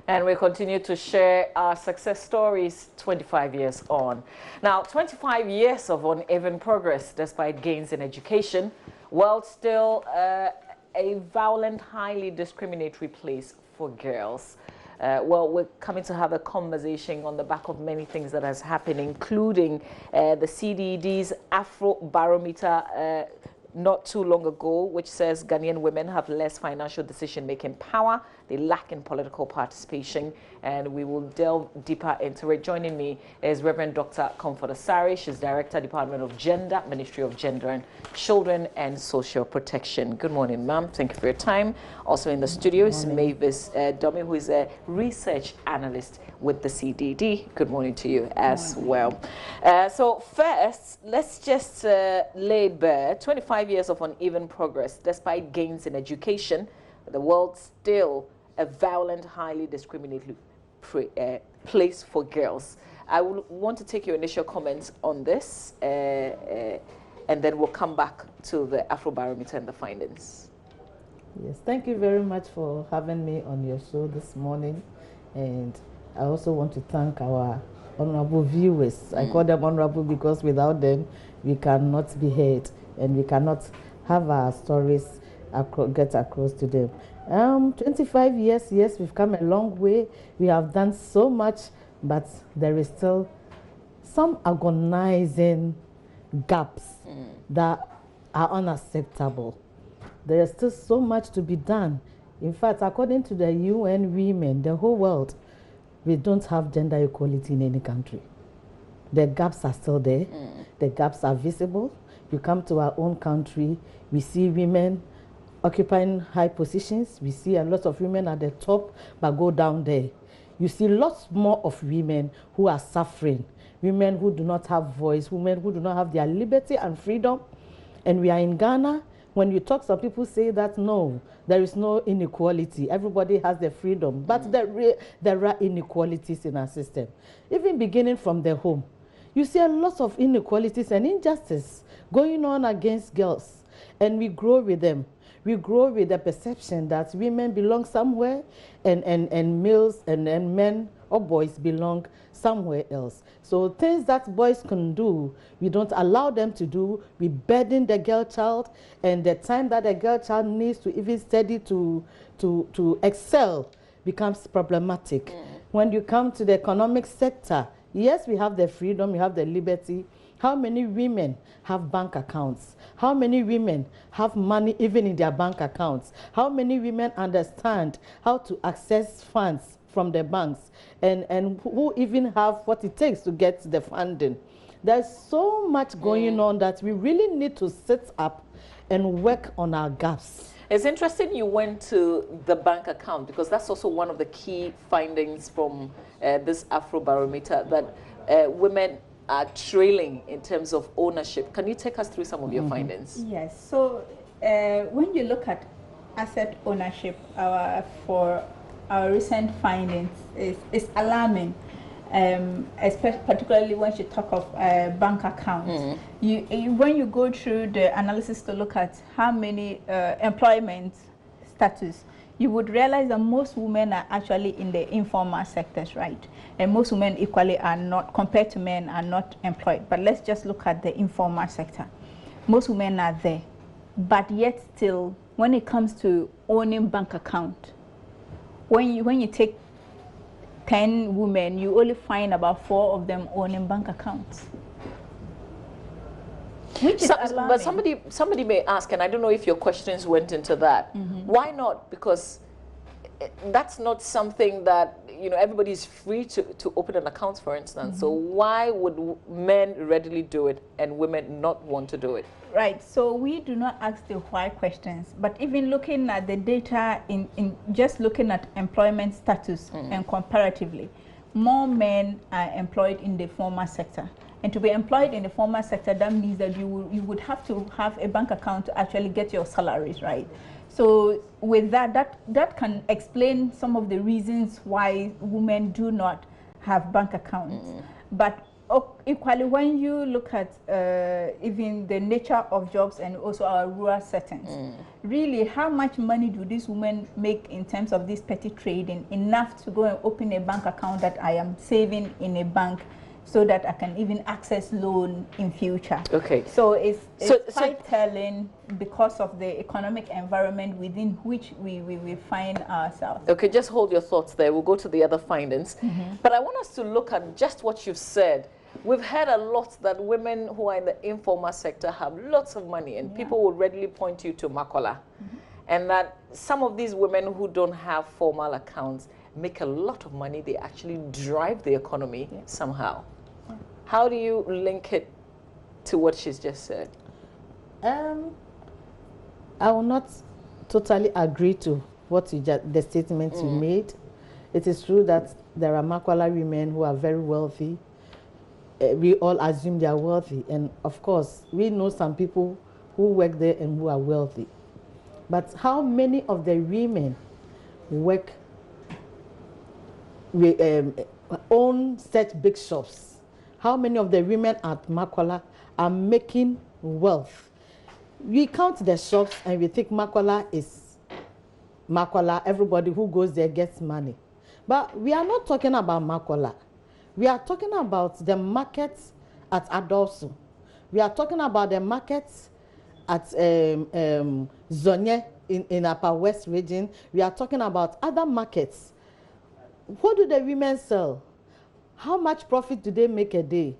And we continue to share our success stories 25 years on. Now, 25 years of uneven progress despite gains in education, while still a violent, highly discriminatory place for girls. Well, we're coming to have a conversation on the back of many things that has happened, including the CDD's Afro Barometer not too long ago, which says Ghanaian women have less financial decision-making power, they lack in political participation, and we will delve deeper into it. Joining me is Reverend Dr. Comfort Asare. She's Director, Department of Gender, Ministry of Gender and Children and Social Protection. Good morning, ma'am. Thank you for your time. Also in the studio is Mavis Domi, who is a research analyst with the CDD. Good morning to you as well. So first, let's just lay bare 25 years of uneven progress. Despite gains in education, the world still a violent, highly discriminatory place for girls. I would want to take your initial comments on this, and then we'll come back to the Afrobarometer and the findings. Yes, thank you very much for having me on your show this morning. And I also want to thank our honorable viewers. I call them honorable because without them, we cannot be heard and we cannot have our stories get across to them. 25 years, yes, we've come a long way. We have done so much, but there is still some agonizing gaps that are unacceptable. There is still so much to be done. In fact, according to the UN Women, the whole world, we don't have gender equality in any country. The gaps are still there. The gaps are visible. You come to our own country, we see women occupying high positions. We see a lot of women at the top, but go down there. You see lots more of women who are suffering, women who do not have voice, women who do not have their liberty and freedom. And we are in Ghana. When you talk, some people say that no, there is no inequality. Everybody has their freedom, but there are inequalities in our system. Even beginning from the home, you see a lot of inequalities and injustice going on against girls, and we grow with them. We grow with the perception that women belong somewhere and males and men or boys belong somewhere else. So things that boys can do, we don't allow them to do. We burden the girl child, and the time that the girl child needs to even study to excel becomes problematic. When you come to the economic sector, yes, we have the freedom, we have the liberty. How many women have bank accounts? How many women have money even in their bank accounts? How many women understand how to access funds from the banks and who even have what it takes to get the funding? There's so much going on that we really need to sit up and work on our gaps. It's interesting you went to the bank account, because that's also one of the key findings from this Afrobarometer, that women are trailing in terms of ownership. Can you take us through some of your findings? Yes. So when you look at asset ownership, for our recent findings is alarming, particularly when you talk of bank accounts. When you go through the analysis to look at how many employment status, you would realize that most women are actually in the informal sectors, right? And most women equally are not, compared to men, are not employed. But let's just look at the informal sector. Most women are there. But yet still, when it comes to owning bank account, when you take 10 women, you only find about 4 of them owning bank accounts. But somebody may ask, and I don't know if your questions went into that. Why not? Because that's not something that, you know, everybody is free to open an account, for instance. So why would men readily do it and women not want to do it? Right. So we do not ask the why questions, but even looking at the data in just looking at employment status and comparatively, more men are employed in the formal sector. And to be employed in the formal sector, that means that you would have to have a bank account to actually get your salaries, right? So with that can explain some of the reasons why women do not have bank accounts. But equally, when you look at even the nature of jobs and also our rural settings, really, how much money do these women make in terms of this petty trading? Enough to go and open a bank account that I am saving in a bank, so that I can even access loan in future. Okay. So it's quite telling because of the economic environment within which we find ourselves. Okay, just hold your thoughts there. We'll go to the other findings. But I want us to look at just what you've said. We've heard a lot that women who are in the informal sector have lots of money, and people will readily point you to Makola. And that some of these women who don't have formal accounts make a lot of money. They actually drive the economy somehow. How do you link it to what she's just said? I will not totally agree to what the statement you made. It is true that there are Makwala women who are very wealthy. We all assume they are wealthy, and of course, we know some people who work there and who are wealthy. But how many of the women work, own such big shops? How many of the women at Makwala are making wealth? We count the shops and we think Makwala is Makwala. Everybody who goes there gets money. But we are not talking about Makwala. We are talking about the markets at Adosu. We are talking about the markets at Zonye in Upper West region. We are talking about other markets. What do the women sell? How much profit do they make a day?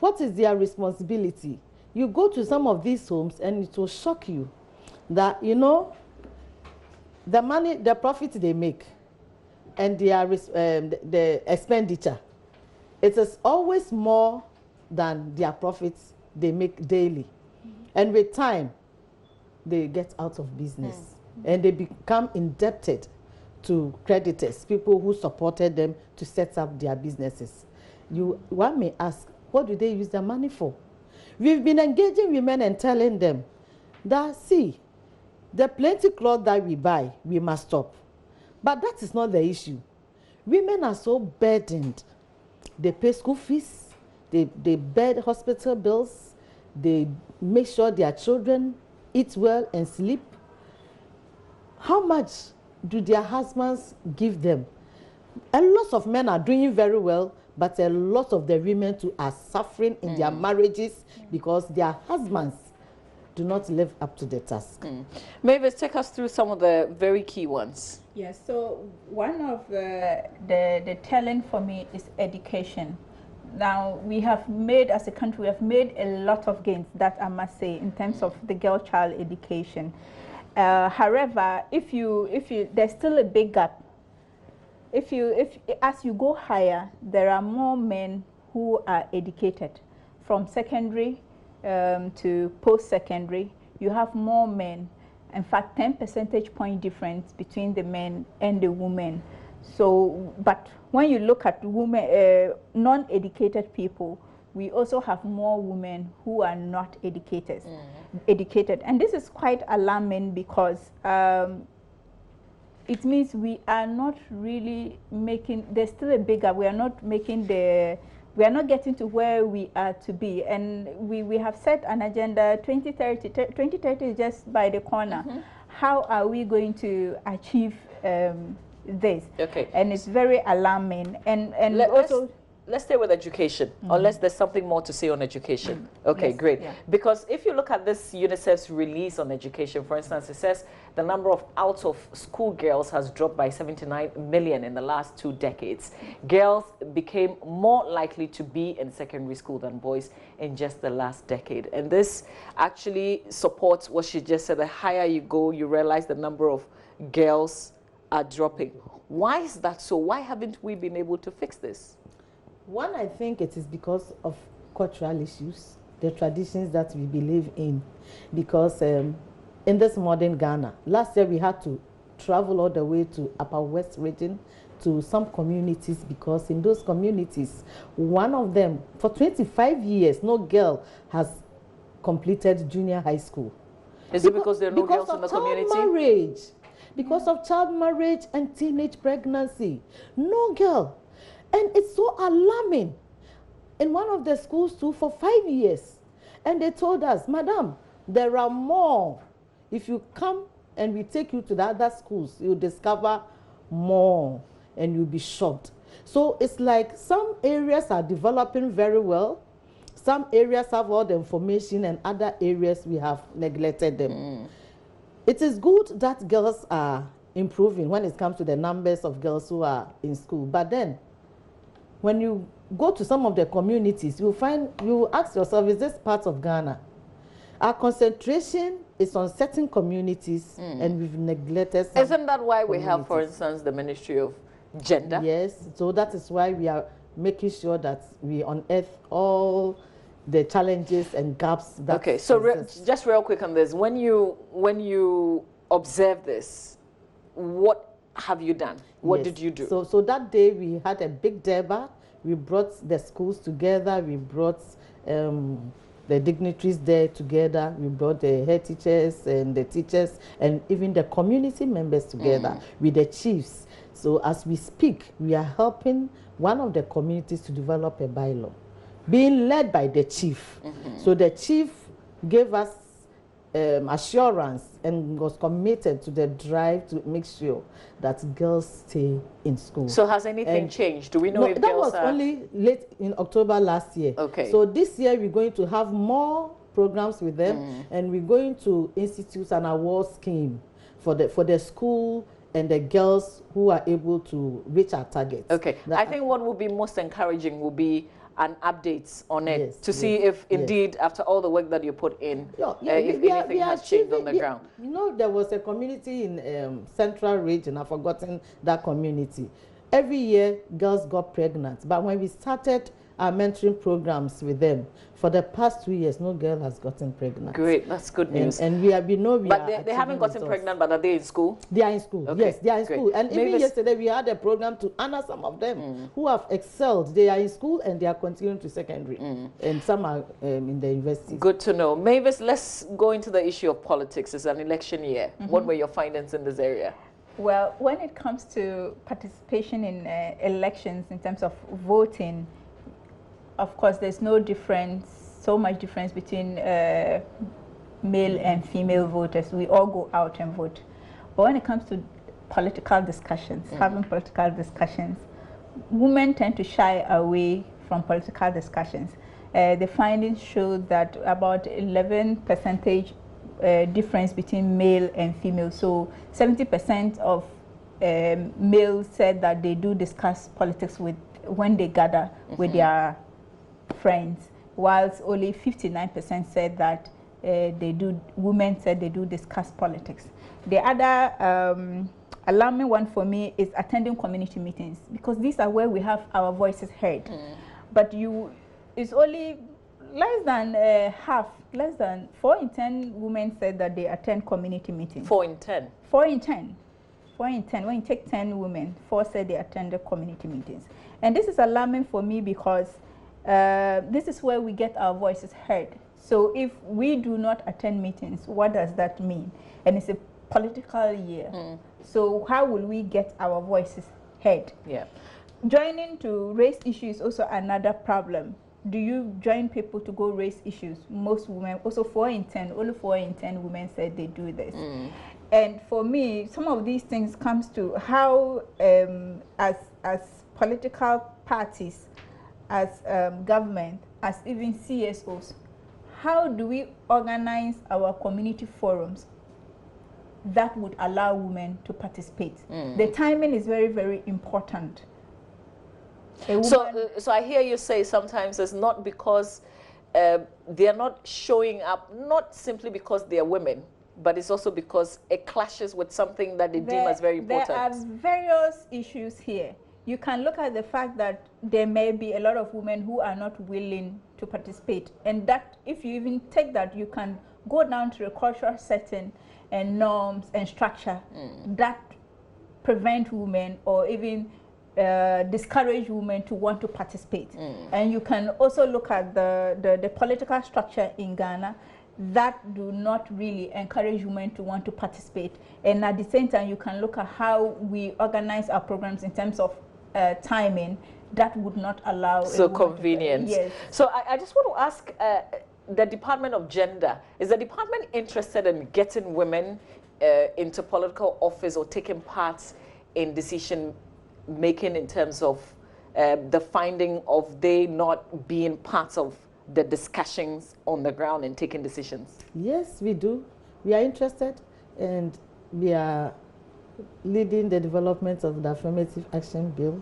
What is their responsibility? You go to some of these homes and it will shock you that, you know, the money, the profit they make and the expenditure, it is always more than their profits they make daily. And with time, they get out of business and they become indebted to creditors, people who supported them to set up their businesses. One may ask, what do they use the money for? We've been engaging women and telling them that, see, the plenty cloth that we buy, we must stop. But that is not the issue. Women are so burdened. They pay school fees, they bear hospital bills, they make sure their children eat well and sleep. How much do their husbands give them? A lot of men are doing very well, but a lot of the women too are suffering in their marriages because their husbands do not live up to the task. Mavis, take us through some of the very key ones. Yes, so one of the talent for me is education. Now, we have made, as a country, we have made a lot of gains, that I must say, in terms of the girl-child education. However, if there's still a big gap. If as you go higher, there are more men who are educated, from secondary to post-secondary. You have more men. In fact, 10 percentage point difference between the men and the women. So, but when you look at women, non-educated people, we also have more women who are not educated. And this is quite alarming because it means we are not really making, there's still a big gap. We are not making we are not getting to where we are to be. And we have set an agenda, 2030. 2030 is just by the corner. How are we going to achieve this? Okay. And it's very alarming. And also, let's stay with education, unless there's something more to say on education. Okay, yes, great. Yeah. Because if you look at this UNICEF's release on education, for instance, it says the number of out-of-school girls has dropped by 79 million in the last 2 decades. Girls became more likely to be in secondary school than boys in just the last decade. And this actually supports what she just said. The higher you go, you realize the number of girls are dropping. Why is that so? Why haven't we been able to fix this? One, I think it is because of cultural issues, the traditions that we believe in. Because in this modern Ghana, last year we had to travel all the way to Upper West region to some communities, because in those communities, one of them, for 25 years, no girl has completed junior high school. Is it because there are no girls in the community? Marriage, because of child marriage and teenage pregnancy. No girl. And it's so alarming. in one of the schools too for 5 years. And they told us, Madam, there are more. If you come and we take you to the other schools, you'll discover more and you'll be shocked. So it's like some areas are developing very well. Some areas have all the information and other areas we have neglected them. It is good that girls are improving when it comes to the numbers of girls who are in school. But then when you go to some of the communities, you ask yourself, is this part of Ghana? Our concentration is on certain communities and we've neglected some. Isn't that why we have, for instance, the Ministry of Gender? Yes, so that is why we are making sure that we unearth all the challenges and gaps that okay, so just real quick on this. When you observe this, what have you done? What did you do? So that day we had a big deba. We brought the schools together. We brought the dignitaries there together. We brought the head teachers and the teachers and even the community members together with the chiefs. So as we speak, we are helping one of the communities to develop a bylaw, being led by the chief. So the chief gave us assurance and was committed to the drive to make sure that girls stay in school. So has anything changed? Do we know if that girls was only late in October last year. Okay. So this year we're going to have more programs with them and we're going to institute an award scheme for the school and the girls who are able to reach our targets. Okay. I think what would be most encouraging will be an update on it to see if indeed after all the work that you put in, if anything has changed on the ground. You know, there was a community in Central Region, I've forgotten that community. Every year girls got pregnant, but when we started our mentoring programs with them, for the past 2 years, no girl has gotten pregnant. Great, that's good news. And we know we but they haven't gotten pregnant, but are they in school? They are in school. Okay. Yes, they are in school. And maybe even yesterday we had a program to honor some of them who have excelled. They are in school and they are continuing to secondary, and some are in the university. Good to know. Mavis, let's go into the issue of politics. It's an election year. What were your findings in this area? Well, when it comes to participation in elections in terms of voting, of course, there's so much difference between male and female voters. We all go out and vote. But when it comes to political discussions, having political discussions, women tend to shy away from political discussions. The findings show that about 11% difference between male and female. So 70% of males said that they do discuss politics when they gather with their friends, whilst only 59% said that women said they do discuss politics. The other alarming one for me is attending community meetings, because these are where we have our voices heard. But it's only less than half, less than 4 in 10 women said that they attend community meetings. 4 in 10? 4 in 10. 4 in 10. When you take 10 women, 4 said they attended community meetings. And this is alarming for me because this is where we get our voices heard. So if we do not attend meetings, what does that mean? And it's a political year. So how will we get our voices heard? Yeah. Joining to raise issues is also another problem. Do you join people to go raise issues? Most women, also 4 in 10, only 4 in 10 women said they do this. And for me, some of these things comes to how, as political parties, as government, as even CSOs, how do we organize our community forums that would allow women to participate? The timing is very, very important. So I hear you say sometimes it's not because they are not showing up, not simply because they are women, but it's also because it clashes with something that they deem as very important. There are various issues here. You can look at the fact that there may be a lot of women who are not willing to participate, and that if you even take that, you can go down to the cultural setting and norms and structure that prevent women or even discourage women to want to participate. And you can also look at the political structure in Ghana that do not really encourage women to want to participate. And at the same time, you can look at how we organize our programs in terms of timing that would not allow so convenient. Yes. So I just want to ask the Department of Gender, is the department interested in getting women into political office or taking part in decision making in terms of the finding of they not being part of the discussions on the ground and taking decisions? Yes, we do. We are interested, and we are leading the development of the Affirmative Action Bill,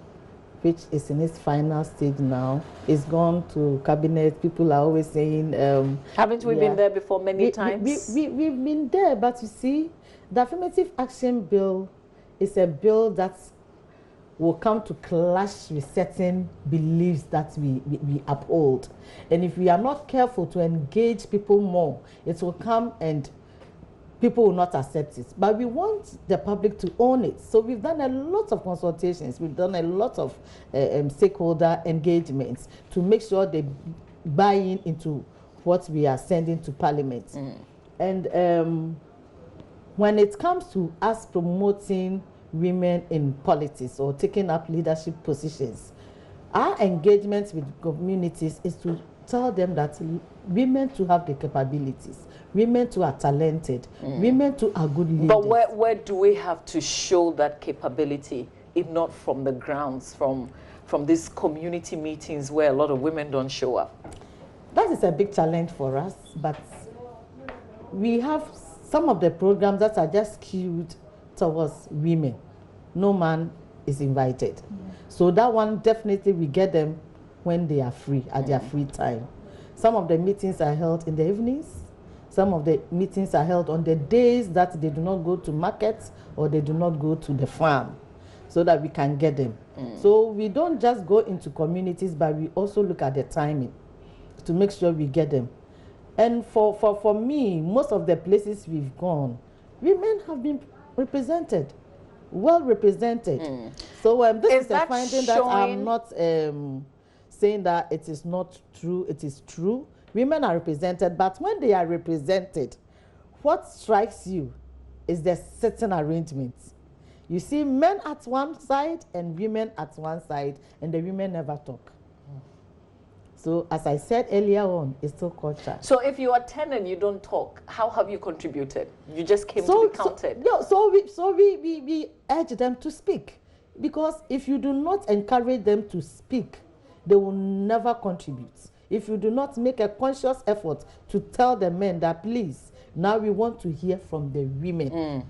which is in its final stage now. It's gone to cabinet. People are always saying... haven't we been there before many times? We've been there, but you see, the Affirmative Action Bill is a bill that will come to clash with certain beliefs that we uphold. And if we are not careful to engage people more, it will come and people will not accept it. But we want the public to own it. So we've done a lot of consultations. We've done a lot of stakeholder engagements to make sure they buy into what we are sending to Parliament. And when it comes to us promoting women in politics or taking up leadership positions, our engagement with communities is to tell them that women to have the capabilities, women to are talented, women to are good leaders. But where do we have to show that capability, if not from the grounds, from these community meetings where a lot of women don't show up? That is a big challenge for us, but we have some of the programs that are just skewed towards women. No man is invited. So that one, definitely we get them when they are free, at their free time. Some of the meetings are held in the evenings. Some of the meetings are held on the days that they do not go to markets or they do not go to the farm, so that we can get them. So we don't just go into communities, but we also look at the timing to make sure we get them. And for me, most of the places we've gone, women have been represented, well represented. So this is a finding that I'm not saying that it is not true. It is true. Women are represented, but when they are represented, what strikes you is the certain arrangements. You see men at one side and women at one side, and the women never talk. So as I said earlier on, it's still culture. So if you attend and you don't talk, how have you contributed? You just came to be counted. So we urge them to speak, because if you do not encourage them to speak, they will never contribute. If you do not make a conscious effort to tell the men that, please, now we want to hear from the women,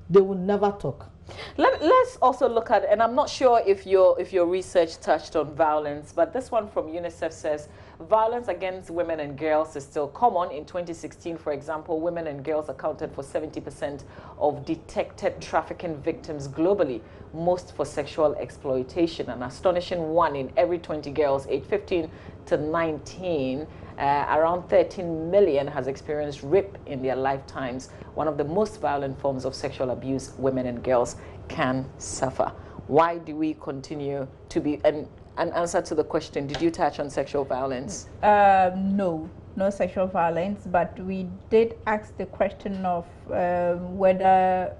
they will never talk. Let's also look at, and I'm not sure if your research touched on violence, but this one from UNICEF says violence against women and girls is still common. In 2016, for example, women and girls accounted for 70% of detected trafficking victims globally, most for sexual exploitation. An astonishing 1 in every 20 girls aged 15 to 19, around 13 million has experienced rape in their lifetimes, one of the most violent forms of sexual abuse women and girls can suffer. Why do we continue to be, an answer to the question, did you touch on sexual violence? No sexual violence, but we did ask the question of whether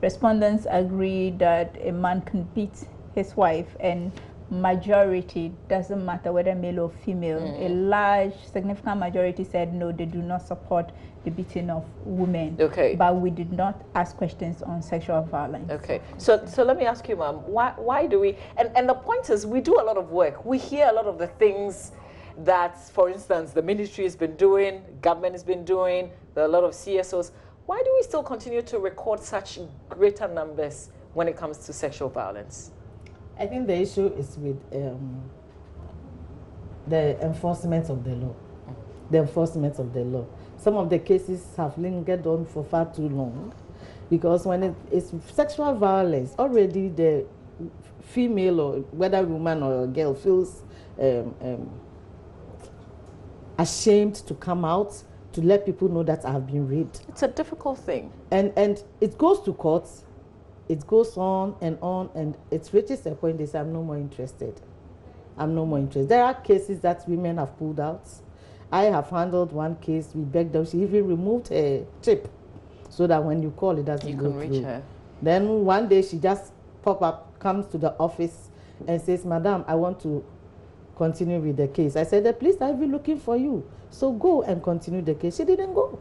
respondents agree that a man can beat his wife, and majority, doesn't matter whether male or female, a large significant majority said no, they do not support the beating of women. Okay. But we did not ask questions on sexual violence. Okay. So let me ask you, ma'am, why do we, and the point is, we do a lot of work. We hear a lot of the things that, for instance, the ministry has been doing, government has been doing, there are a lot of CSOs. Why do we still continue to record such greater numbers when it comes to sexual violence? I think the issue is with the enforcement of the law. The enforcement of the law. Some of the cases have lingered on for far too long, because when it's sexual violence, already the female, or whether woman or girl, feels ashamed to come out to let people know that I have been raped. It's a difficult thing. And it goes to courts. It goes on, and it reaches a point they say, I'm no more interested. I'm no more interested. There are cases that women have pulled out. I have handled one case. We begged them. She even removed her chip so that when you call, it doesn't go through. You can reach her. Then one day she just pop up, comes to the office and says, Madam, I want to continue with the case. I said, the police are even looking for you. So go and continue the case. She didn't go.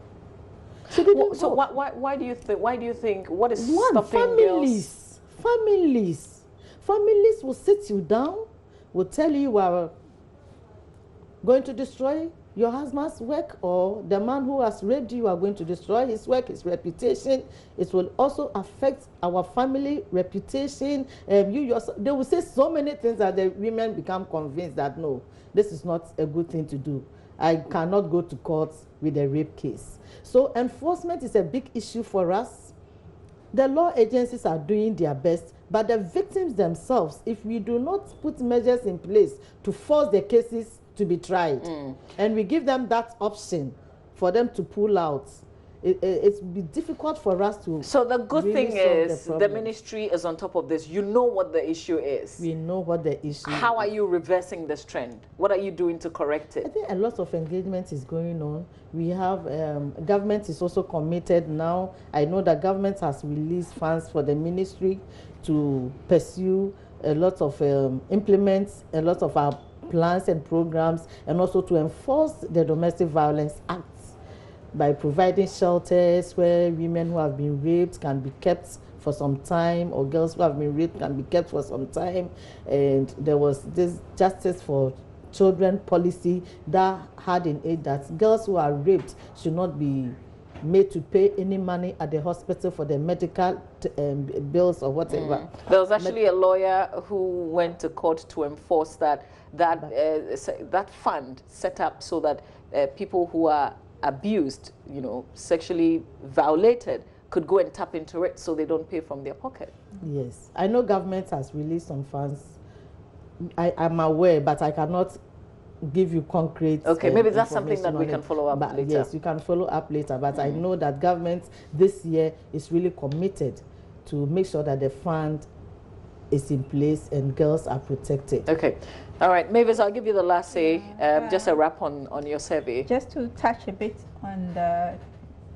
She didn't so go. Why do you think? What is One, stopping girls? Families will sit you down, will tell you are going to destroy your husband's work, or the man who has raped you are going to destroy his work, his reputation. It will also affect our family reputation. You yourself, they will say so many things that the women become convinced that no, this is not a good thing to do. I cannot go to court with a rape case. So enforcement is a big issue for us. The law agencies are doing their best, but the victims themselves, if we do not put measures in place to force the cases to be tried, and we give them that option for them to pull out, it's be difficult for us to. So the good really thing solve is the the ministry is on top of this. You know what the issue is. We know what the issue How is. are you reversing this trend? What are you doing to correct I it? think a lot of engagement is going on. We have, government is also committed now. I know that government has released funds for the ministry to pursue a lot of, implement a lot of our plans and programs, and also to enforce the Domestic Violence Act by providing shelters where women who have been raped can be kept for some time, or girls who have been raped can be kept for some time. And there was this Justice for Children policy that had in it that girls who are raped should not be made to pay any money at the hospital for their medical bills or whatever. There was actually a lawyer who went to court to enforce that fund set up so that people who are abused, sexually violated, could go and tap into it so they don't pay from their pocket. Yes, I know government has released some funds. I'm aware, but I cannot give you concrete. Okay, maybe that's something that we can follow up later. Yes, you can follow up later. But I know that government this year is really committed to make sure that the fund is in place and girls are protected. Okay. All right, Mavis, I'll give you the last say. Just a wrap on your survey. Just to touch a bit on the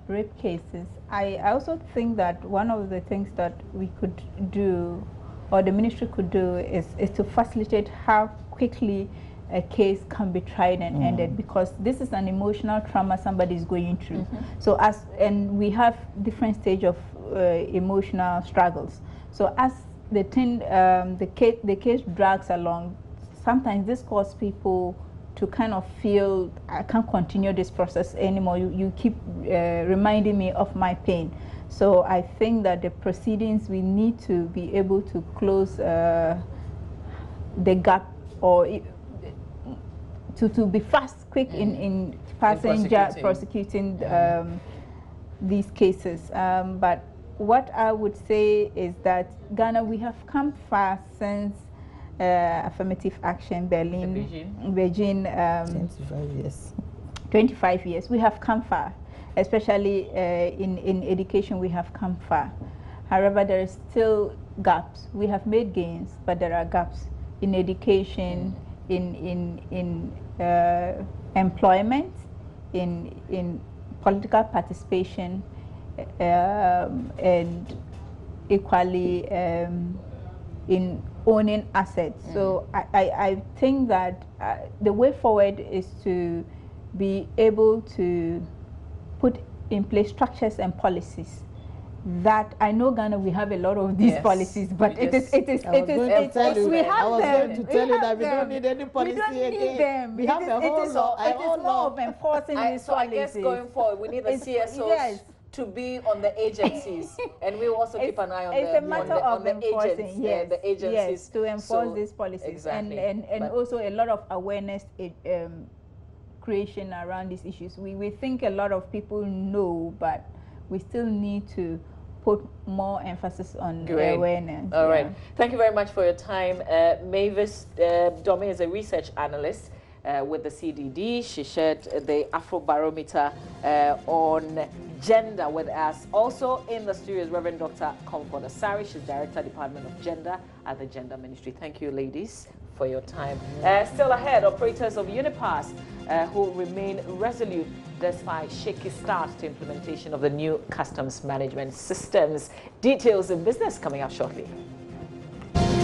rape cases, I also think that one of the things that we could do, or the ministry could do, is to facilitate how quickly a case can be tried and ended, because this is an emotional trauma somebody is going through. So and we have different stage of emotional struggles. So as the case drags along, sometimes this causes people to kind of feel, I can't continue this process anymore. You keep reminding me of my pain. So I think that the proceedings, we need to be able to close the gap, or to be fast, quick in prosecuting these cases. But what I would say is that Ghana, we have come far since affirmative action, Beijing 25 years. 25 years. We have come far, especially in education. We have come far. However, there is still gaps. We have made gains, but there are gaps in education, in employment, in political participation, and equally in owning assets. So I think that the way forward is to be able to put in place structures and policies that, I know Ghana, we have a lot of these policies, but we have them. I was going to tell you that we don't need any policy again. We don't need them. We have a whole law. It is more of enforcing these policies. So I guess going forward, we need the CSOs to be on the agencies, and we will also keep an eye on the agents, the agencies. Yes, to enforce these policies. Exactly. And also a lot of awareness creation around these issues. We think a lot of people know, but we still need to put more emphasis on awareness. All right. Thank you very much for your time. Mavis Dome is a research analyst with the CDD. She shared the Afrobarometer on gender with us. Also in the studio is Reverend Dr. Comfort Asare. She's Director, Department of Gender at the Gender Ministry. Thank you, ladies, for your time. Still ahead, operators of Unipass who remain resolute despite shaky start to implementation of the new customs management systems. Details in business coming up shortly.